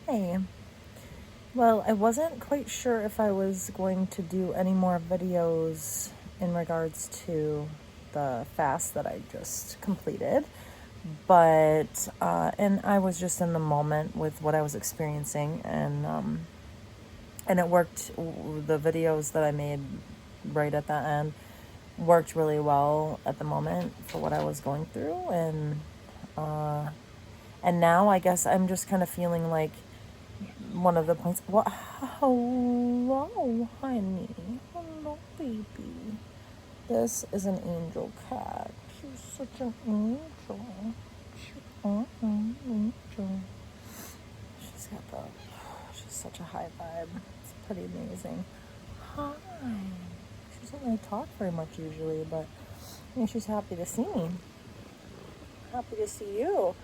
Hi. Well, I wasn't quite sure if I was going to do any more videos in regards to the fast that I just completed, and I was just in the moment with what I was experiencing, and it worked. The videos that I made right at the end worked really well at the moment for what I was going through, and now I guess I'm just kind of feeling like one of the points. What? Hello, honey. Hello, baby. This is an angel cat. She's such an angel. An angel. She's such a high vibe. It's pretty amazing. Hi. She doesn't really talk very much usually, but she's happy to see me. Happy to see you.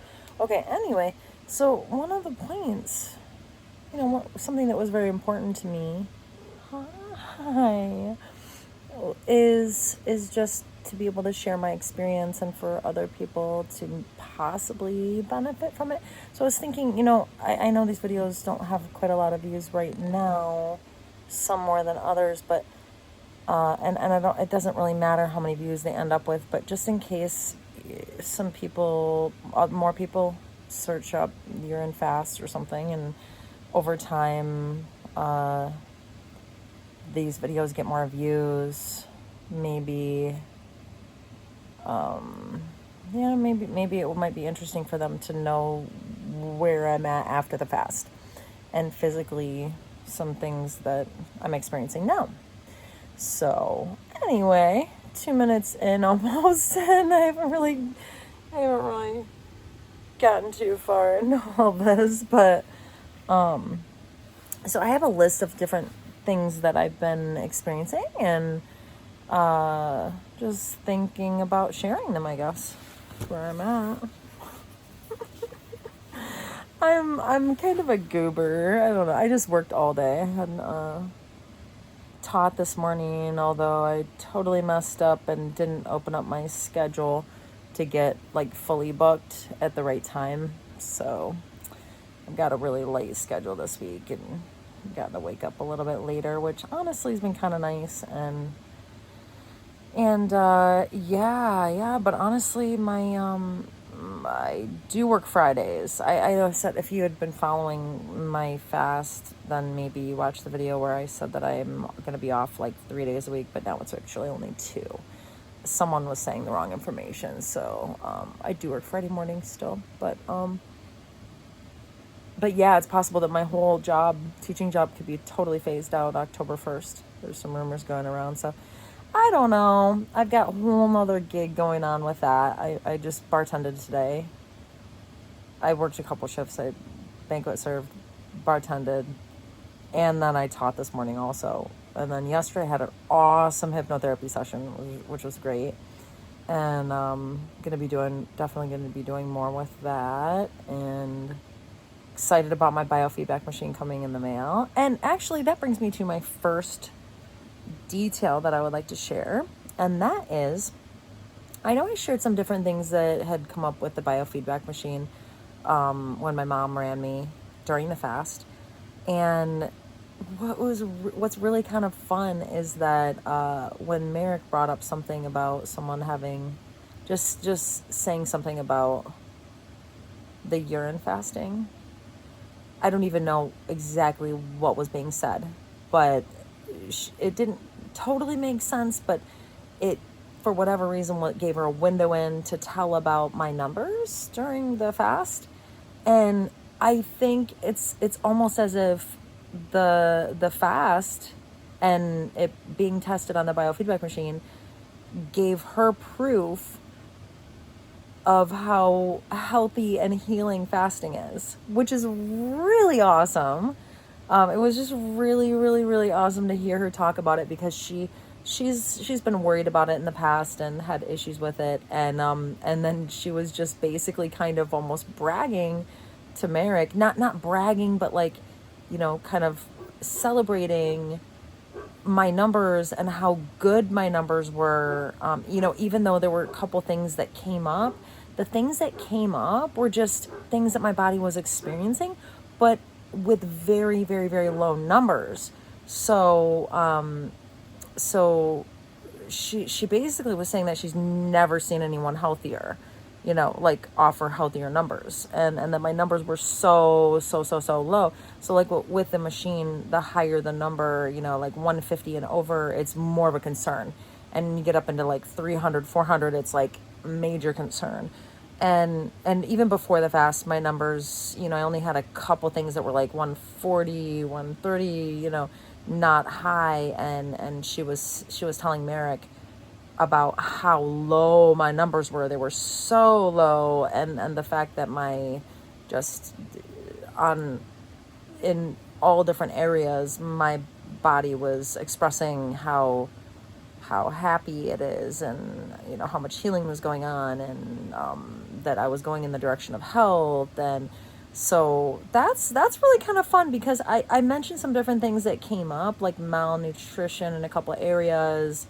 Okay, anyway, so one of the points, something that was very important to me, hi, is just to be able to share my experience and for other people to possibly benefit from it. So I was thinking, I know these videos don't have quite a lot of views right now, some more than others, but and I don't, it doesn't really matter how many views they end up with, but just in case some people, more people search up urine fast or something, and over time these videos get more views, maybe maybe it might be interesting for them to know where I'm at after the fast and physically some things that I'm experiencing now. So anyway, 2 minutes in almost, and I haven't really gotten too far in all this, but so I have a list of different things that I've been experiencing, and just thinking about sharing them, I guess. That's where I'm at. I'm kind of a goober. I don't know. I just worked all day. I had taught this morning, although I totally messed up and didn't open up my schedule to get fully booked at the right time. So I've got a really late schedule this week and got to wake up a little bit later, which honestly has been kind of nice. But honestly, I do work Fridays. I said, if you had been following my fast, then maybe you watched the video where I said that I'm going to be off 3 days a week, but now it's actually only 2. Someone was saying the wrong information, so I do work Friday mornings still, but yeah, it's possible that my whole teaching job, could be totally phased out October 1st. There's some rumors going around, so I don't know. I've got a whole nother gig going on with that. I just bartended today. I worked a couple shifts. I banquet served, bartended, and then I taught this morning also. And then yesterday I had an awesome hypnotherapy session, which was great. And definitely going to be doing more with that. And excited about my biofeedback machine coming in the mail. And actually, that brings me to my first detail that I would like to share, and that is, I know I shared some different things that had come up with the biofeedback machine when my mom ran me during the fast, and what's really kind of fun is that when Merrick brought up something about someone having just saying something about the urine fasting, I don't even know exactly what was being said, but it didn't totally make sense, but it, for whatever reason, what gave her a window in to tell about my numbers during the fast. And I think it's almost as if the fast and it being tested on the biofeedback machine gave her proof of how healthy and healing fasting is, which is really awesome. It was just really, really, really awesome to hear her talk about it, because she's been worried about it in the past and had issues with it, and then she was just basically kind of almost bragging to Merrick, not bragging, but kind of celebrating my numbers and how good my numbers were. Even though there were a couple things that came up, the things that came up were just things that my body was experiencing, but with very, very, very low numbers. So, so she basically was saying that she's never seen anyone healthier, like offer healthier numbers, and that my numbers were so low. So like with the machine, the higher the number, like 150 and over, it's more of a concern. And you get up into like 300, 400, it's like major concern. And even before the fast, my numbers, I only had a couple things that were like 140, 130, not high. And she was telling Merrick about how low my numbers were. They were so low, and the fact that my just on in all different areas, my body was expressing how happy it is, and how much healing was going on, and that I was going in the direction of health. And so that's really kind of fun, because I mentioned some different things that came up, like malnutrition in a couple of areas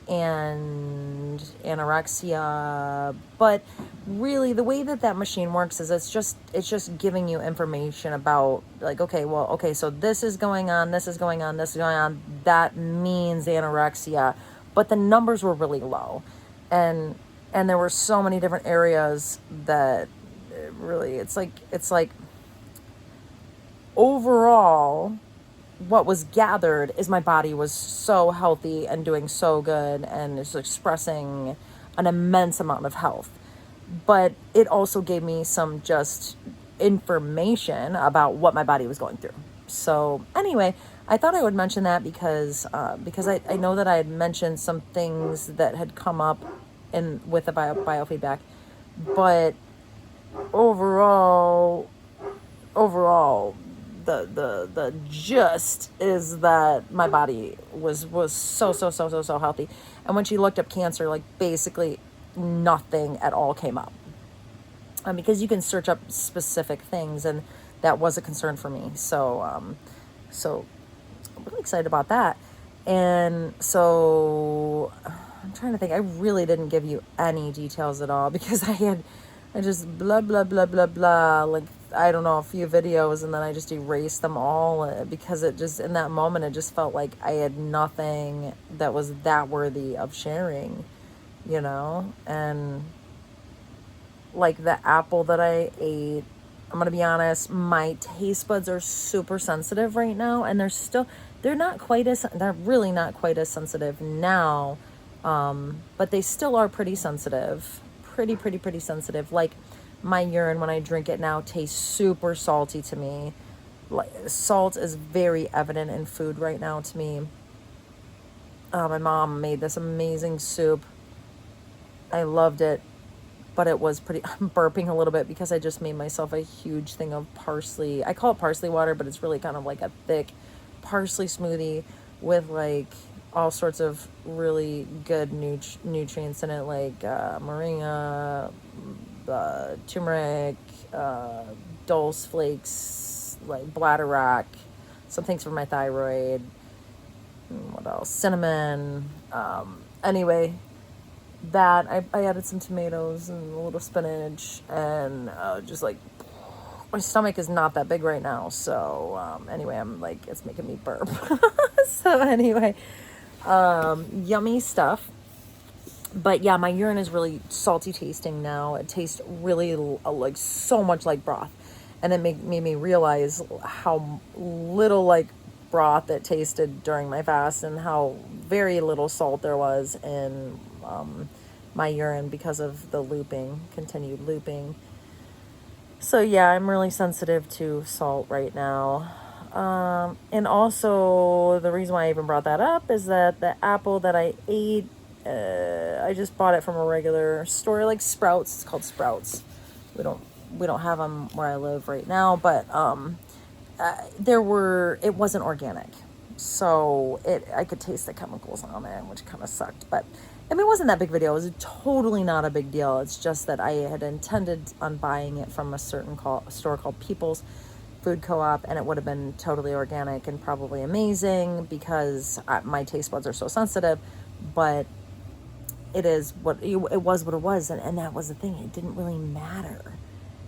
and anorexia. But really, the way that machine works is it's just giving you information about, like, okay, so this is going on, this is going on, this is going on, that means anorexia. But the numbers were really low, and there were so many different areas that really, it's like overall, what was gathered is my body was so healthy and doing so good and is expressing an immense amount of health. But it also gave me some just information about what my body was going through. So anyway, I thought I would mention that because I know that I had mentioned some things that had come up with the biofeedback, but overall, the gist is that my body was so healthy. And when she looked up cancer, like basically nothing at all came up, because you can search up specific things, and that was a concern for me. So I'm really excited about that. And so I'm trying to think. I really didn't give you any details at all, because I just blah like, I don't know, a few videos, and then I just erased them all, because it just, in that moment, it just felt like I had nothing that was that worthy of sharing, and like the apple that I ate, I'm gonna be honest, my taste buds are super sensitive right now, and they're really not quite as sensitive now, but they still are pretty sensitive, pretty sensitive. Like, my urine, when I drink it now, tastes super salty to me. Like, salt is very evident in food right now to me. My mom made this amazing soup. I loved it, but it was I'm burping a little bit because I just made myself a huge thing of parsley. I call it parsley water, but it's really kind of like a thick parsley smoothie with like all sorts of really good nutrients in it, like moringa, turmeric, dulse flakes, like bladderwrack, some things for my thyroid. What else? Cinnamon. Anyway, that I added some tomatoes and a little spinach, and just like, my stomach is not that big right now. So anyway, I'm like, it's making me burp. So anyway, yummy stuff. But yeah, my urine is really salty tasting now. It tastes really like so much like broth. And it made me realize how little like broth it tasted during my fast, and how very little salt there was in my urine because of the continued looping. So yeah, I'm really sensitive to salt right now. And also, the reason why I even brought that up is that the apple that I ate, I just bought it from a regular store, like Sprouts. It's called Sprouts. We don't have them where I live right now, but it wasn't organic, so I could taste the chemicals on it, which kind of sucked. But I mean, it wasn't that big of a deal. It was totally not a big deal. It's just that I had intended on buying it from a certain store called People's Food Co-op, and it would have been totally organic and probably amazing, because my taste buds are so sensitive. But it was what it was, and that was the thing. It didn't really matter.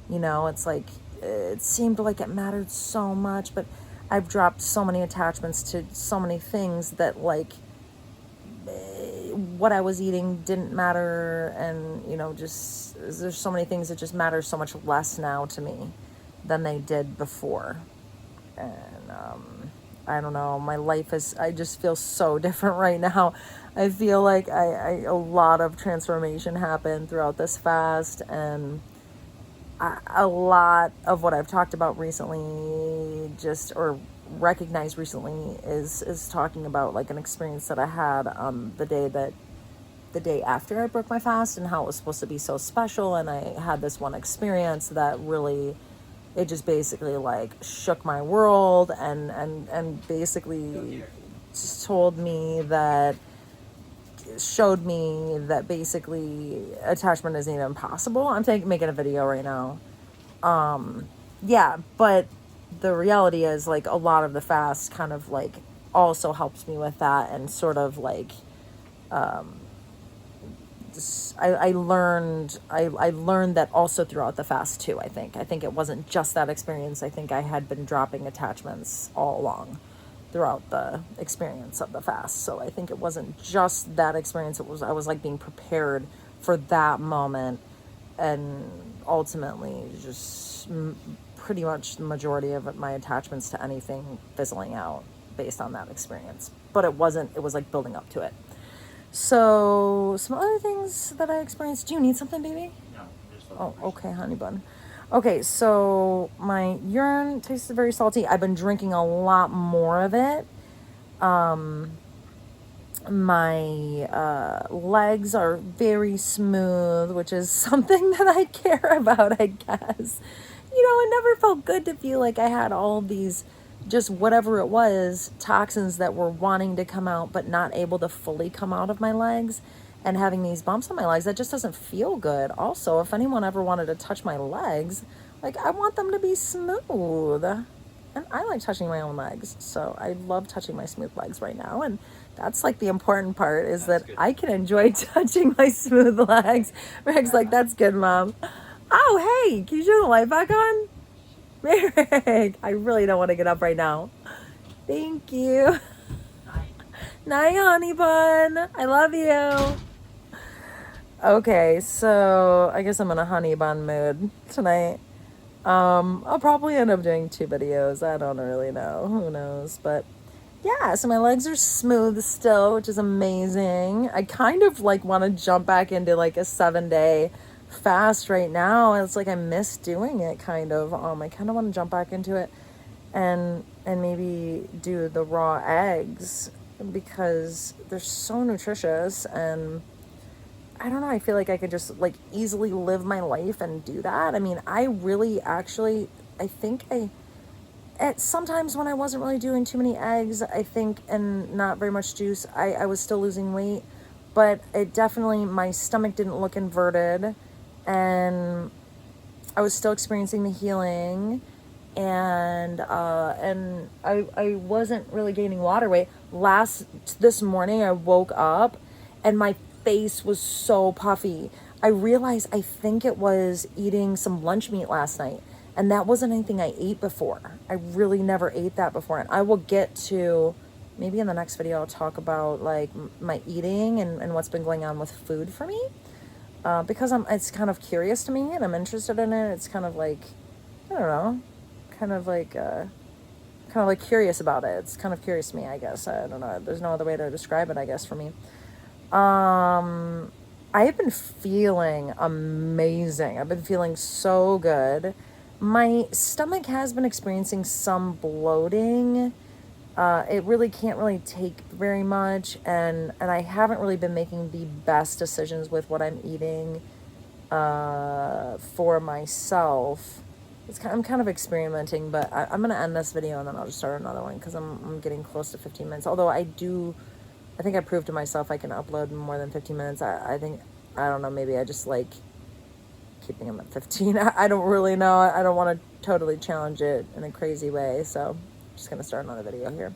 It's like, it seemed like it mattered so much, but I've dropped so many attachments to so many things that like what I was eating didn't matter. And, you know, just there's so many things that just matter so much less now to me than they did before. And I don't know, my life is, I just feel so different right now. I feel like a lot of transformation happened throughout this fast, and a lot of what I've talked about recently, just, or recognized recently, is talking about like an experience that I had the day after I broke my fast, and how it was supposed to be so special. And I had this one experience that really, it just basically like shook my world, and basically told me that, showed me that basically attachment isn't even possible. I'm making a video right now. Yeah, but the reality is like a lot of the fast kind of like also helps me with that, and sort of like I learned that also throughout the fast too. I think it wasn't just that experience. I think I had been dropping attachments all along throughout the experience of the fast. So I think it wasn't just that experience. I was like being prepared for that moment, and ultimately just pretty much the majority of my attachments to anything fizzling out based on that experience. But it wasn't, it was like building up to it. So some other things that I experienced. Do you need something, baby? No, just Oh, okay, honey bun. Okay, so my urine tastes very salty. I've been drinking a lot more of it. My legs are very smooth, which is something that I care about, I guess. You know, it never felt good to feel like I had all these, just whatever it was, toxins that were wanting to come out but not able to fully come out of my legs, and having these bumps on my legs. That just doesn't feel good. Also, if anyone ever wanted to touch my legs, like, I want them to be smooth. And I like touching my own legs, so I love touching my smooth legs right now. And that's like the important part, is that I can enjoy touching my smooth legs. Meg's like, that's good, Mom. Oh, hey, can you turn the light back on? Meg, I really don't want to get up right now. Thank you. Night, honey bun. I love you. Okay, so I guess I'm in a honey bun mood tonight. I'll probably end up doing 2 videos. I don't really know. Who knows? But yeah, so my legs are smooth still, which is amazing. I kind of like want to jump back into like a 7-day fast right now. It's like I miss doing it kind of. I kind of want to jump back into it, and maybe do the raw eggs, because they're so nutritious. And I don't know, I feel like I could just like easily live my life and do that. I mean, I really actually, I think at sometimes when I wasn't really doing too many eggs, I think, and not very much juice, I was still losing weight, but it definitely, my stomach didn't look inverted, and I was still experiencing the healing, and I wasn't really gaining water weight. This morning I woke up and my face was so puffy. I realized, I think it was eating some lunch meat last night, and that wasn't anything I ate before. I really never ate that before. And I will get to, maybe in the next video, I'll talk about like my eating and what's been going on with food for me, because it's kind of curious to me and I'm interested in it. It's kind of like, I don't know, kind of like curious about it. It's kind of curious to me, I guess. I don't know. There's no other way to describe it, I guess, for me. I have been feeling amazing. I've been feeling so good. My stomach has been experiencing some bloating. It really can't really take very much, and I haven't really been making the best decisions with what I'm eating for myself. I'm kind of experimenting, but I'm gonna end this video and then I'll just start another one, because I'm getting close to 15 minutes. Although I think I proved to myself I can upload more than 15 minutes. I think, I don't know, maybe I just like keeping them at 15. I don't really know. I don't want to totally challenge it in a crazy way. So I'm just going to start another video here.